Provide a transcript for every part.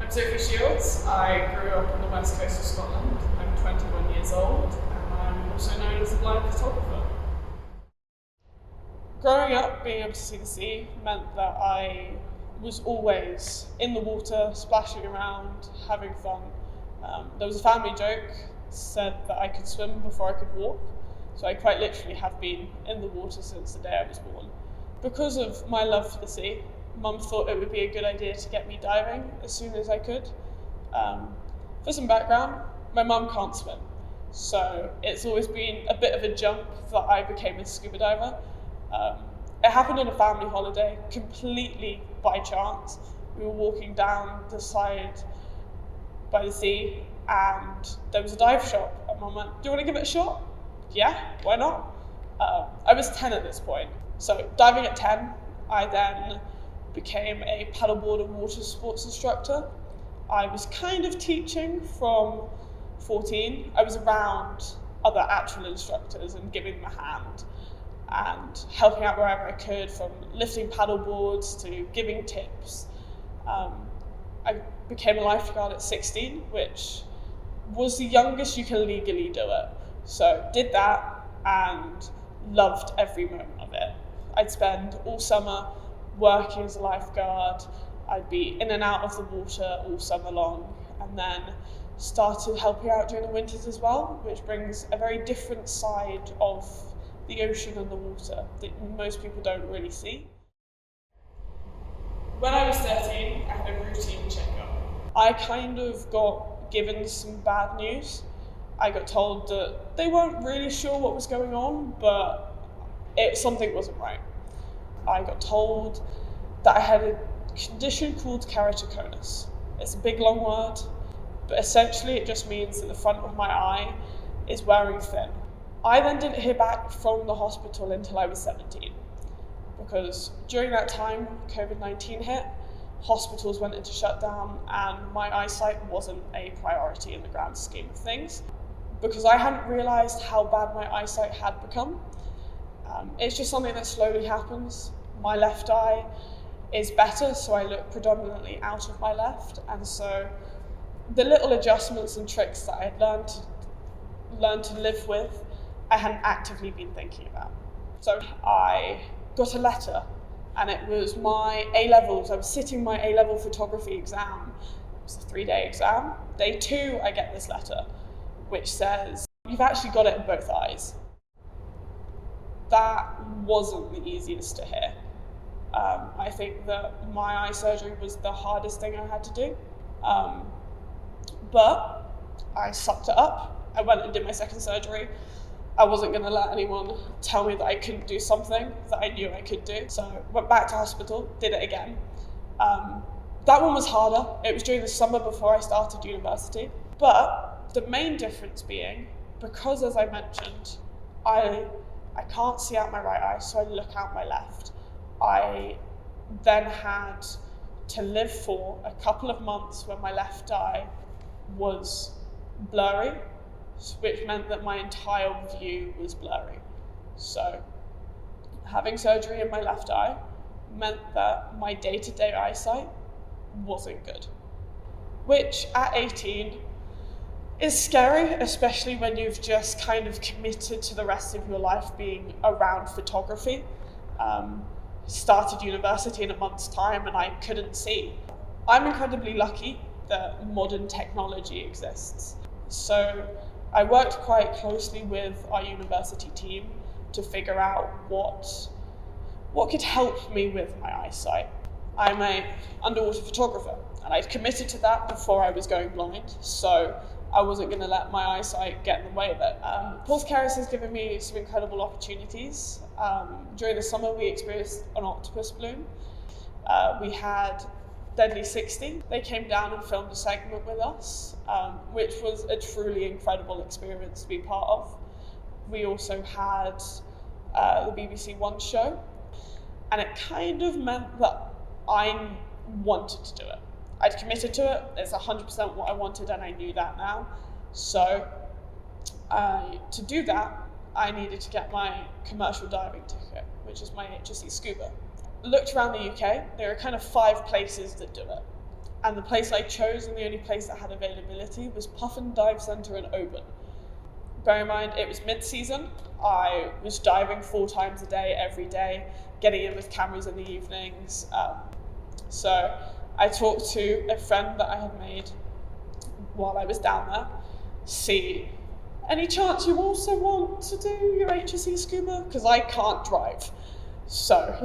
I'm Sophie Shields. I grew up on the west coast of Scotland. I'm 21 years old and I'm also known as a blind photographer. Growing up, being able to see the sea meant that I was always in the water, splashing around, having fun. There was a family joke said that I could swim before I could walk, so I quite literally have been in the water since the day I was born. Because of my love for the sea, Mum thought it would be a good idea to get me diving as soon as I could. For some background, my mum can't swim, so it's always been a bit of a jump that I became a scuba diver. It happened on a family holiday, completely by chance. We were walking down the side by the sea and there was a dive shop and Mum went, "Do you want to give it a shot?" Yeah, why not? I was 10 at this point. So diving at 10, I then became a paddleboard and water sports instructor. I was kind of teaching from 14. I was around other actual instructors and giving them a hand and helping out wherever I could, from lifting paddle boards to giving tips. I became a lifeguard at 16, which was the youngest you can legally do it. So did that and loved every moment of it. I'd spend all summer working as a lifeguard. I'd be in and out of the water all summer long, and then started helping out during the winters as well, which brings a very different side of the ocean and the water that most people don't really see. When I was 13, I had a routine checkup. I kind of got given some bad news. I got told that they weren't really sure what was going on, but something wasn't right. I got told that I had a condition called keratoconus. It's a big long word, but essentially it just means that the front of my eye is wearing thin. I then didn't hear back from the hospital until I was 17, because during that time COVID-19 hit, hospitals went into shutdown and my eyesight wasn't a priority in the grand scheme of things, because I hadn't realised how bad my eyesight had become. It's just something that slowly happens. My left eye is better, so I look predominantly out of my left, and so the little adjustments and tricks that I had learned to live with, I hadn't actively been thinking about. So I got a letter, and it was my A-levels. I was sitting my A-level photography exam. It was a 3-day exam. Day 2, I get this letter, which says, "You've actually got it in both eyes." That wasn't the easiest to hear. I think that my eye surgery was the hardest thing I had to do. But I sucked it up. I went and did my second surgery. I wasn't going to let anyone tell me that I couldn't do something that I knew I could do. So went back to hospital, did it again. That one was harder. It was during the summer before I started university. But the main difference being, because as I mentioned, I can't see out my right eye, so I look out my left. I then had to live for a couple of months when my left eye was blurry, which meant that my entire view was blurry. So having surgery in my left eye meant that my day-to-day eyesight wasn't good, which at 18 is scary, especially when you've just kind of committed to the rest of your life being around photography. Started university in a month's time and I couldn't see. I'm incredibly lucky that modern technology exists. So I worked quite closely with our university team to figure out what could help me with my eyesight. I'm an underwater photographer and I'd committed to that before I was going blind, so I wasn't going to let my eyesight get in the way of it. Paul's Keris has given me some incredible opportunities. During the summer we experienced an octopus bloom. We had Deadly 60. They came down and filmed a segment with us, which was a truly incredible experience to be part of. We also had the BBC One show, and it kind of meant that I wanted to do it. I'd committed to it, it's 100% what I wanted and I knew that now. So to do that, I needed to get my commercial diving ticket, which is my HSC Scuba. Looked around the UK, there are kind of 5 places that do it. And the place I chose and the only place that had availability was Puffin Dive Centre in Oban. Bear in mind, it was mid-season. I was diving 4 times a day, every day, getting in with cameras in the evenings. So I talked to a friend that I had made while I was down there. See, any chance you also want to do your HSE scuba? Because I can't drive. So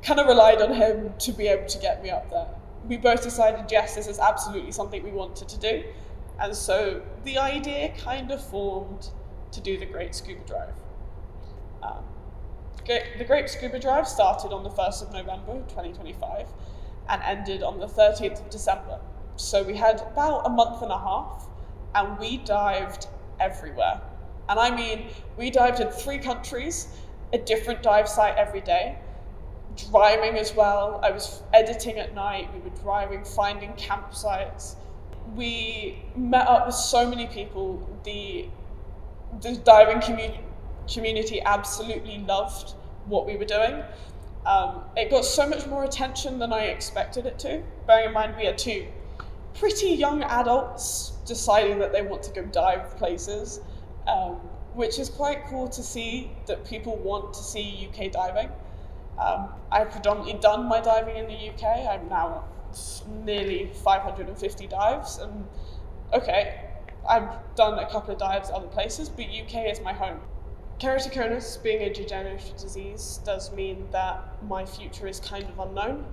kind of relied on him to be able to get me up there. We both decided, yes, this is absolutely something we wanted to do. And so the idea kind of formed to do the Great Scuba Drive. The Great Scuba Drive started on the 1st of November 2025 and ended on the 30th of December. So we had about a month and a half and we dived everywhere. And I mean, we dived in 3 countries, a different dive site every day, driving as well. I was editing at night, we were driving, finding campsites. We met up with so many people. The diving community absolutely loved what we were doing. It got so much more attention than I expected it to. Bearing in mind we had 2 pretty young adults deciding that they want to go dive places, which is quite cool to see that people want to see UK diving. I've predominantly done my diving in the UK. I'm now at nearly 550 dives, and okay, I've done a couple of dives other places, but UK is my home. Keratoconus being a degenerative disease does mean that my future is kind of unknown,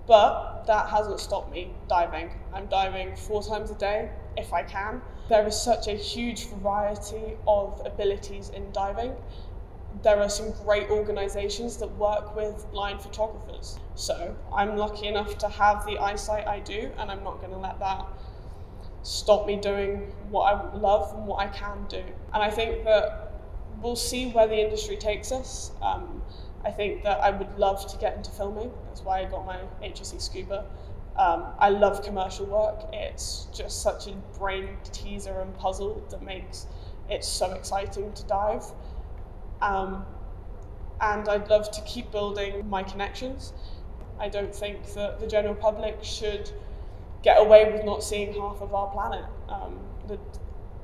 but that hasn't stopped me diving. I'm diving 4 times a day if I can. There is such a huge variety of abilities in diving. There are some great organisations that work with blind photographers. So I'm lucky enough to have the eyesight I do, and I'm not going to let that stop me doing what I love and what I can do. And I think that we'll see where the industry takes us. I think that I would love to get into filming. That's why I got my HSE scuba. I love commercial work. It's just such a brain teaser and puzzle that makes it so exciting to dive. And I'd love to keep building my connections. I don't think that the general public should get away with not seeing half of our planet.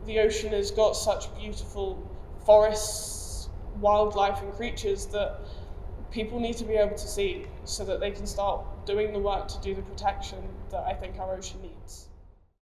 The ocean has got such beautiful forests, wildlife and creatures that people need to be able to see so that they can start doing the work to do the protection that I think our ocean needs.